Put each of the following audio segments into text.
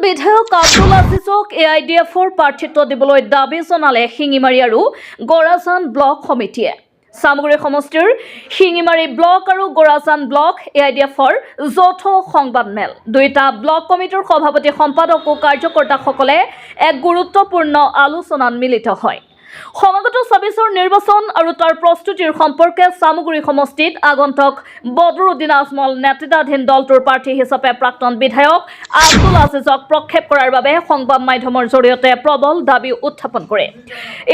বিধায়ক আব্দুল আজিজক AIDFৰ প্ৰাৰ্থিত্ব দিবলৈ দাবী জনালে শিঙিমাৰী আৰু গৰাজান ব্লক সমিতিয়ে। সামগ্ৰী সমষ্টিৰ শিঙিমাৰী ব্লক আৰু গৰাজান ব্লক AIDFৰ যৌথ সংবাদমেল। দুইটা ব্লক কমিটিৰ সভাপতি সম্পাদক আৰু কাৰ্যকৰ্তাসকলে এক গুৰুত্বপূৰ্ণ আলোচনাত মিলিত হয়। সমাগত ২৬ৰ নিৰ্বাচন আৰু তাৰ প্ৰস্তুতিৰ সম্পৰ্কে সামগ্ৰী সমষ্টিত আগন্তুক বদৰুদ্দিন আজমল নেতৃত্বাধীন দলটোৰ প্ৰাৰ্থী হিচাপে প্ৰাক্তন বিধায়ক আব্দুল আজিজক প্ৰক্ষেপ কৰাৰ বাবে সংবাদ মাধ্যমৰ জৰিয়তে প্ৰবল দাবী উত্থাপন কৰে।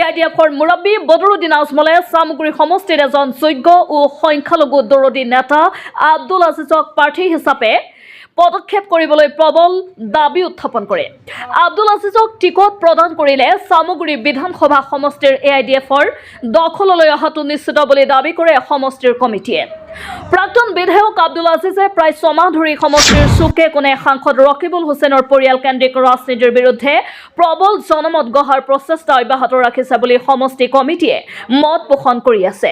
AIDFৰ মুৰব্বী বদৰুদ্দিন আজমলে সামগ্ৰী সমষ্টিৰ এজন যোগ্য ও সংখ্যালঘু দৰদী নেতা আব্দুল আজিজক প্ৰাৰ্থী হিচাপে পদক্ষেপ কৰিবলৈ প্ৰবল দাবী উত্থাপন কৰে। আব্দুল আজিজক টিকট প্ৰদান কৰিলে সামগ্ৰী বিধানসভা সমষ্টিৰ AIDFৰ দখললৈ অহাটো নিশ্চিত বুলি দাবী কৰে সমষ্টিৰ কমিটিয়ে। প্ৰাক্তন বিধায়ক আব্দুল আজিজে প্ৰায় ৬ মাহ ধৰি সমষ্টিৰ চুকে কোণে সাংসদ ৰকিবুল হুছেইনৰ পৰিয়ালকেন্দ্ৰিক ৰাজনীতিৰ বিৰুদ্ধে প্ৰবল জনমত গঢ়াৰ প্ৰচেষ্টা অব্যাহত ৰাখিছে বুলি সমষ্টি কমিটিয়ে মত পোষণ কৰি আছে।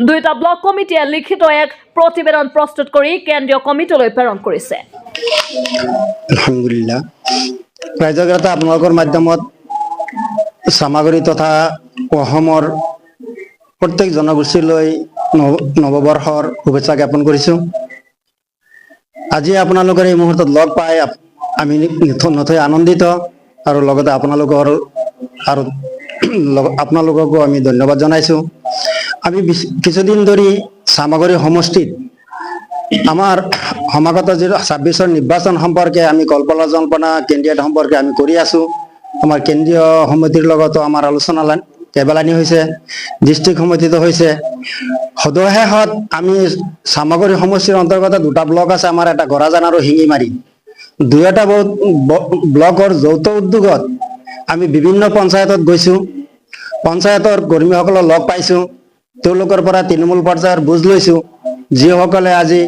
দুইটা ব্লক কমিটিয়ে লিখিত এক প্ৰতিবেদন প্ৰস্তুত কৰি কেন্দ্ৰীয় কমিটিলৈ প্ৰেৰণ কৰিছে। আলহামদুলিল্লাহ, ৰাইজগত আপোনালোকৰ মাধ্যমত সামগ্ৰী তথা অসমৰ প্ৰত্যেক জনগোষ্ঠীলৈ নৱবৰ্ষৰ শুভেচ্ছা জ্ঞাপন কৰিছোঁ। আজি আপোনালোকৰ এই মুহূৰ্তত লগ পাই আমি নথৈ আনন্দিত আৰু লগতে আপোনালোককো আমি ধন্যবাদ জনাইছোঁ। আমি কিছুদিন ধৰি সামগ্ৰী সমষ্টিত আমাৰ সমাগত যি ২৬ৰ নিৰ্বাচন সম্পৰ্কে আমি কল্পনা জল্পনা কেন্দ্ৰীয় সম্পৰ্কে আমি কৰি আছোঁ। আমাৰ কেন্দ্ৰীয় সমিতিৰ লগতো আমাৰ আলোচনা কেইবালানি হৈছে, ডিষ্ট্ৰিক্ট সমিতিতো হৈছে। সদশেষত আমি সামগ্ৰী সমষ্টিৰ অন্তৰ্গত দুটা ব্লক আছে, আমাৰ এটা গৰাজান আৰু শিঙিমাৰী। দুয়োটা ব্লকৰ যৌথ উদ্যোগত আমি বিভিন্ন পঞ্চায়তত গৈছোঁ, পঞ্চায়তৰ কৰ্মীসকলক লগ পাইছোঁ, তেওঁলোকৰ পৰা তৃণমূল পৰ্যায়ৰ বুজ লৈছোঁ, যিসকলে আজি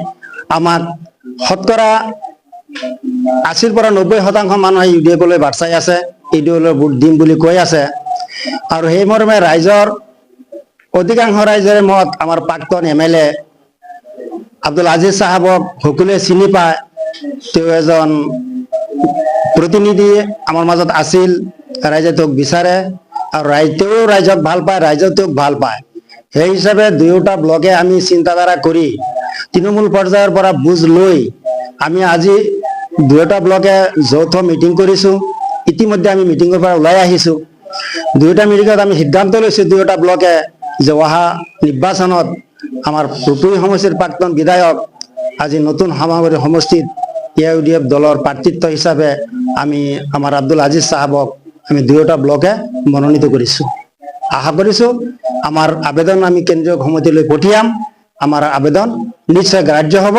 আমাক শতকৰা ৮০ৰ পৰা ৯০% মানুহে UDF-লৈ বাট চাই আছে, UDF-লৈ ভোট দিম বুলি কৈ আছে। আৰু সেই মৰ্মে ৰাইজৰ অধিকাংশ ৰাইজৰে মত আমাৰ প্ৰাক্তন MLA আব্দুল আজিজ চাহাবক সকলোৱে চিনি পায়। তেওঁ এজন প্ৰতিনিধি আমাৰ মাজত আছিল, ৰাইজে তেওঁক বিচাৰে আৰু তেওঁ ৰাইজক ভাল পায়, ৰাইজেও তেওঁক ভাল পায়। সেই হিচাপে দুয়োটা ব্লকে আমি চিন্তাধাৰা কৰি তৃণমূল পৰ্যায়ৰ পৰা বুজ লৈ আমি আজি দুয়োটা ব্লকে যৌথ মিটিং কৰিছোঁ। ইতিমধ্যে আমি মিটিঙৰ পৰা ওলাই আহিছোঁ। দুয়োটা মিটিঙত আমি সিদ্ধান্ত লৈছোঁ দুয়োটা ব্লকে যে অহা নিৰ্বাচনত আমাৰ পুতুলি সমষ্টিৰ প্ৰাক্তন বিধায়ক আজি নতুন সামগ্ৰী সমষ্টিত UDF দলৰ প্ৰাৰ্থিত্ব হিচাপে আমি আমাৰ আব্দুল আজিজ চাহাবক আমি দুয়োটা ব্লকে মনোনীত কৰিছোঁ। আশা কৰিছোঁ আমাৰ আবেদন আমি কেন্দ্ৰীয় সমিতিলৈ পঠিয়াম। আমাৰ আবেদন নিশ্চয় গ্ৰাহ্য হ'ব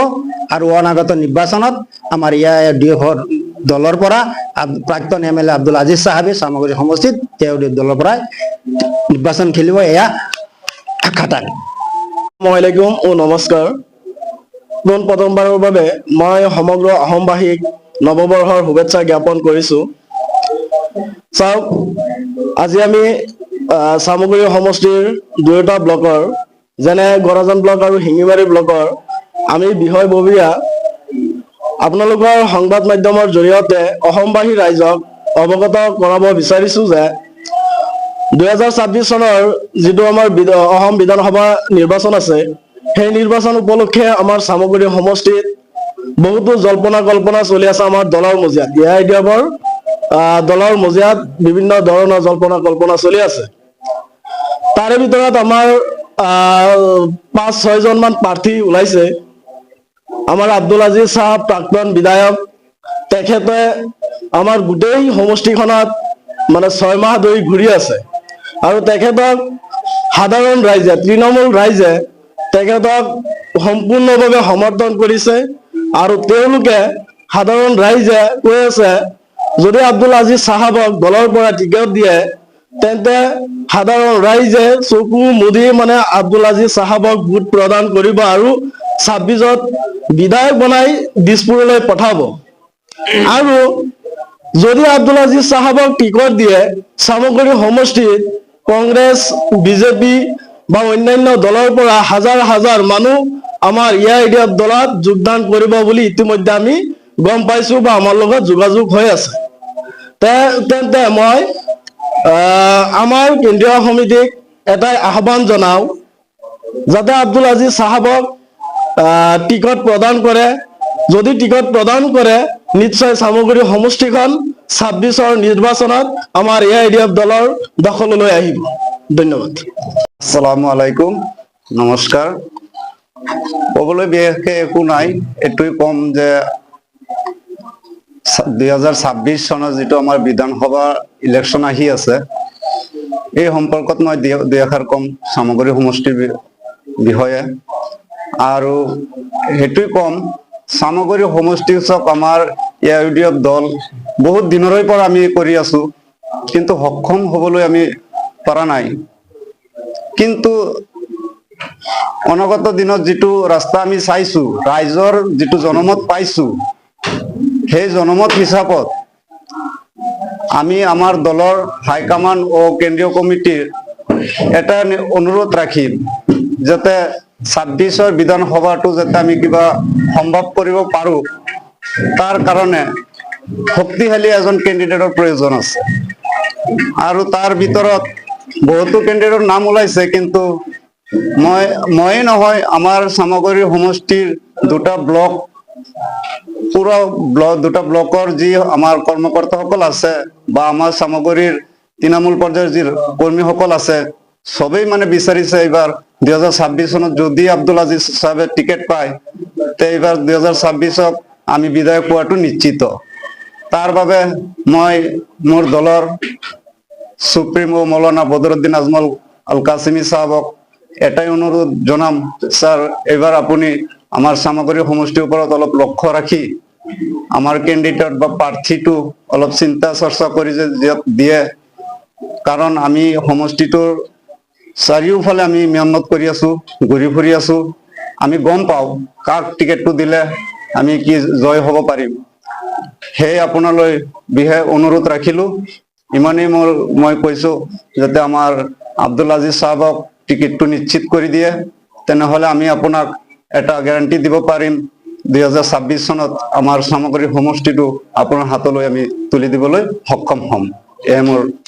আৰু অনাগত নিৰ্বাচনত আমাৰ UDF দলৰ পৰা প্ৰাক্তন MLA আব্দুল আজিজ চাহাবে সামগ্ৰী সমষ্টিত UDF দলৰ পৰাই নিৰ্বাচন খেলিব, এয়া আশা থাকে। আসসালামুআলাইকুম ও নমস্কাৰ। প্ৰথমবাৰৰ বাবে মই সমগ্ৰ অসমবাসীক নৱবৰ্ষৰ শুভেচ্ছা জ্ঞাপন কৰিছোঁ। চাওক, আজি আমি সামগ্ৰী সমষ্টিৰ দুয়োটা ব্লকৰ যেনে গৰাজান ব্লক আৰু শিঙিমাৰী ব্লকৰ আমি বিষয়ববীয়া আপোনালোকৰ সংবাদ মাধ্যমৰ জৰিয়তে অসমবাসী ৰাইজক অৱগত কৰাব বিচাৰিছোঁ যে ২০২৬ চনৰ যিটো আমাৰ অসম বিধানসভা নিৰ্বাচন আছে, সেই নিৰ্বাচন উপলক্ষে আমাৰ সামগ্ৰী সমষ্টিত বহুতো জল্পনা কল্পনা চলি আছে। আমাৰ দলৰ মজিয়াত AIDFৰ দলৰ মজিয়াত বিভিন্ন ধৰণৰ জল্পনা কল্পনা চলি আছে। তাৰে ভিতৰত আমাৰ ৫-৬জন মান প্ৰাৰ্থী ওলাইছে। আমাৰ আব্দুল আজিজ চাহাব প্ৰাক্তন বিধায়ক, তেখেতে আমাৰ গোটেই সমষ্টিখনত মানে ৬ মাহ ধৰি ঘূৰি আছে আৰু তেখেতক সাধাৰণ ৰাইজে, তৃণমূল ৰাইজে তেখেতক সম্পূৰ্ণভাৱে সমৰ্থন কৰিছে আৰু তেওঁলোকে সাধাৰণ ৰাইজে কৈ আছে যদি আব্দুল আজিজ চাহাবক দলৰ পৰা টিকট দিয়ে তেন্তে সাধাৰণ ৰাইজে চকু মুদি মানে আব্দুল আজিজ চাহাবক ভোট প্ৰদান কৰিব আৰু ২৬ত বিধায়ক বনাই দিছপুৰলৈ পঠাব। আৰু যদি আব্দুল আজিজ চাহাবক টিকট দিয়ে সামগ্ৰী সমষ্টিত কংগ্ৰেছ, বিজেপি বা অন্যান্য দলৰ পৰা হাজাৰ হাজাৰ মানুহ আমাৰ UDF দলত যোগদান কৰিব বুলি ইতিমধ্যে আমি গম পাইছোঁ বা আমাৰ লগত যোগাযোগ হৈ আছে। তেন্তে মই আমাৰ কেন্দ্ৰীয় সমিতিক এটাই আহ্বান জনাও, যাতে আব্দুল আজিজ চাহাবক টিকট প্ৰদান কৰে। যদি টিকট প্ৰদান কৰে, নিশ্চয় চামগুৰি সমষ্টিখন 26ৰ নিৰ্বাচনত আমাৰ AIDF দলৰ দখললৈ আহিব। ধন্যবাদ। আসসালামু আলাইকুম, নমস্কাৰ। ক'বলৈ বিশেষকে একো নাই, এইটোৱে ক'ম যে 2026 চনৰ যিটো আমাৰ বিধানসভা ইলেকশ্যন আহি আছে, এই সম্পৰ্কত মই দুই এষাৰ ক'ম চামগুৰি সমষ্টিৰ বিষয়ে। আৰু সেইটোৱে ক'ম, চামগুৰি সমষ্টি চাওক, আমাৰ AIDF দল বহুত দিনৰে পৰা আমি কৰি আছো, কিন্তু সক্ষম হ'বলৈ আমি পৰা নাই। কিন্তু অনাগত দিনত যিটো ৰাস্তা আমি চাইছো, ৰাইজৰ যিটো জনমত পাইছো, সেই জনমত হিচাপত আমি আমাৰ দলৰ হাইকমাণ্ড ও কেন্দ্ৰীয় কমিটিৰ এটা অনুৰোধ ৰাখিম, যাতে 26ৰ বিধানসভাটো যাতে আমি কিবা সম্ভৱ কৰিব পাৰো, তাৰ কাৰণে শক্তিশালী এজন কেণ্ডিডেটৰ প্ৰয়োজন আছে। আৰু তাৰ ভিতৰত বহুতো কেণ্ডিডেটৰ নাম ওলাইছে, কিন্তু ময়ে নহয়, আমাৰ চামগুৰি সমষ্টিৰ দুটা ব্লক, দুটা ব্লকৰ যি আমাৰ কৰ্মকৰ্তাসকল আছে, বা আমাৰ চামগুৰিৰ তৃণমূল পৰ্যায়ৰ যি কৰ্মীসকল আছে, সবেই মানে বিচাৰিছে এইবাৰ 2026 চনত যদি আব্দুল আজিজ চাহাবে টিকেট পায়, তে এইবাৰ 2026ক আমি বিধায়ক পোৱাটো নিশ্চিত। তাৰ বাবে মই মোৰ দলৰ সুপ্ৰিমো মৌলানা বদৰুদ্দিন আজমল আল কাছিমি সাহেবক এটাই অনুৰোধ জনাম, স্যাৰ এইবাৰ আপুনি আমাৰ চামগুৰি সমষ্টিৰ ওপৰত অলপ লক্ষ্য ৰাখি আমাৰ কেণ্ডিডেট বা প্ৰাৰ্থীটো অলপ চিন্তা চৰ্চা কৰি যে দিয়ে, কাৰণ আমি সমষ্টিটোৰ চাৰিওফালে আমি মেহনত কৰি আছো, ঘূৰি ফুৰি আছো, আমি গম পাওঁ কাক টিকেটটো দিলে আমি কি জয় হ'ব পাৰিম। সেয়ে আপোনালৈ বিশেষ অনুৰোধ ৰাখিলো। ইমানেই মই কৈছো, যাতে আমাৰ আব্দুল আজিজ সাহেবক টিকেটটো নিশ্চিত কৰি দিয়ে, তেনেহলে আমি আপোনাক এটা গ্যাৰান্টি দিব পাৰিম, 2026 চনত আমাৰ চামগুৰি সমষ্টিটো আপোনাৰ হাতলৈ আমি তুলি দিবলৈ সক্ষম হ'ম। এয়ে মোৰ